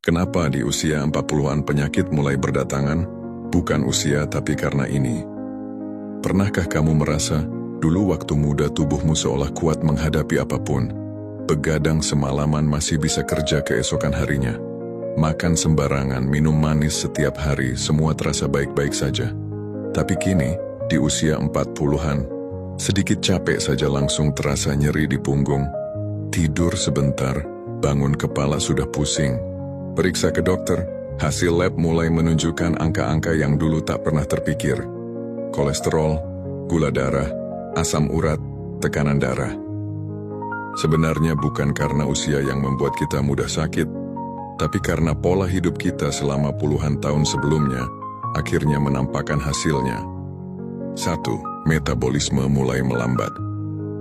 Kenapa di usia 40-an penyakit mulai berdatangan? Bukan usia tapi karena ini. Pernahkah kamu merasa, dulu waktu muda tubuhmu seolah kuat menghadapi apapun? Begadang semalaman masih bisa kerja keesokan harinya. Makan sembarangan, minum manis setiap hari, semua terasa baik-baik saja. Tapi kini, di usia 40-an, sedikit capek saja langsung terasa nyeri di punggung. Tidur sebentar, bangun kepala sudah pusing. Periksa ke dokter, hasil lab mulai menunjukkan angka-angka yang dulu tak pernah terpikir. Kolesterol, gula darah, asam urat, tekanan darah. Sebenarnya bukan karena usia yang membuat kita mudah sakit, tapi karena pola hidup kita selama puluhan tahun sebelumnya akhirnya menampakkan hasilnya. 1. Metabolisme mulai melambat.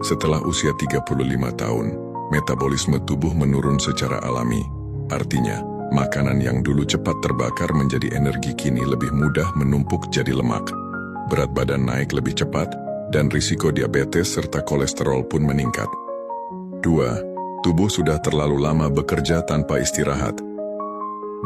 Setelah usia 35 tahun, metabolisme tubuh menurun secara alami. Artinya, makanan yang dulu cepat terbakar menjadi energi kini lebih mudah menumpuk jadi lemak. Berat badan naik lebih cepat, dan risiko diabetes serta kolesterol pun meningkat. 2. Tubuh sudah terlalu lama bekerja tanpa istirahat.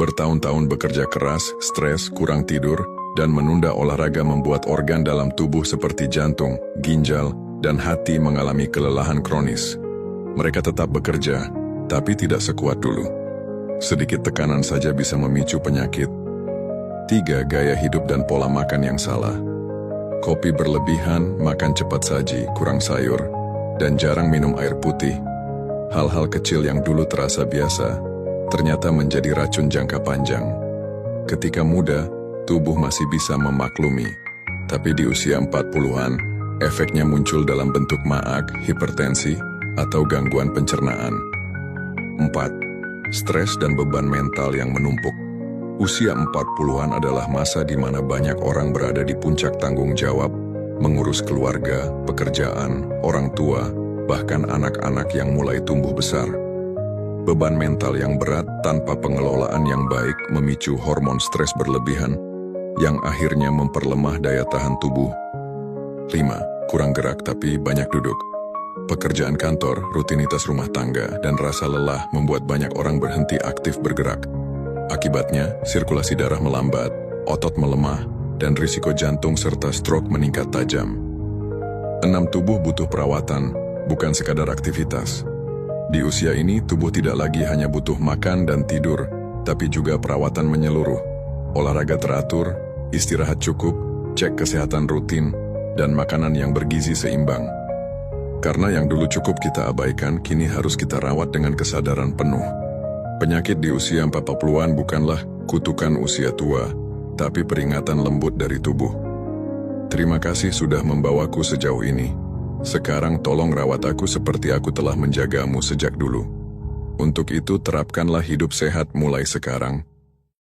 Bertahun-tahun bekerja keras, stres, kurang tidur, dan menunda olahraga membuat organ dalam tubuh seperti jantung, ginjal, dan hati mengalami kelelahan kronis. Mereka tetap bekerja, tapi tidak sekuat dulu. Sedikit tekanan saja bisa memicu penyakit. 3. Gaya hidup dan pola makan yang salah. Kopi berlebihan, makan cepat saji, kurang sayur, dan jarang minum air putih. Hal-hal kecil yang dulu terasa biasa, ternyata menjadi racun jangka panjang. Ketika muda, tubuh masih bisa memaklumi. Tapi di usia 40-an, efeknya muncul dalam bentuk maag, hipertensi, atau gangguan pencernaan. 4. Stres dan beban mental yang menumpuk. Usia 40-an adalah masa di mana banyak orang berada di puncak tanggung jawab, mengurus keluarga, pekerjaan, orang tua, bahkan anak-anak yang mulai tumbuh besar. Beban mental yang berat tanpa pengelolaan yang baik memicu hormon stres berlebihan, yang akhirnya memperlemah daya tahan tubuh. 5. Kurang gerak tapi banyak duduk. Pekerjaan kantor, rutinitas rumah tangga, dan rasa lelah membuat banyak orang berhenti aktif bergerak. Akibatnya, sirkulasi darah melambat, otot melemah, dan risiko jantung serta stroke meningkat tajam. 6. Tubuh butuh perawatan, bukan sekadar aktivitas. Di usia ini, tubuh tidak lagi hanya butuh makan dan tidur, tapi juga perawatan menyeluruh. Olahraga teratur, istirahat cukup, cek kesehatan rutin, dan makanan yang bergizi seimbang. Karena yang dulu cukup kita abaikan, kini harus kita rawat dengan kesadaran penuh. Penyakit di usia 40-an bukanlah kutukan usia tua, tapi peringatan lembut dari tubuh. Terima kasih sudah membawaku sejauh ini. Sekarang tolong rawat aku seperti aku telah menjagamu sejak dulu. Untuk itu terapkanlah hidup sehat mulai sekarang,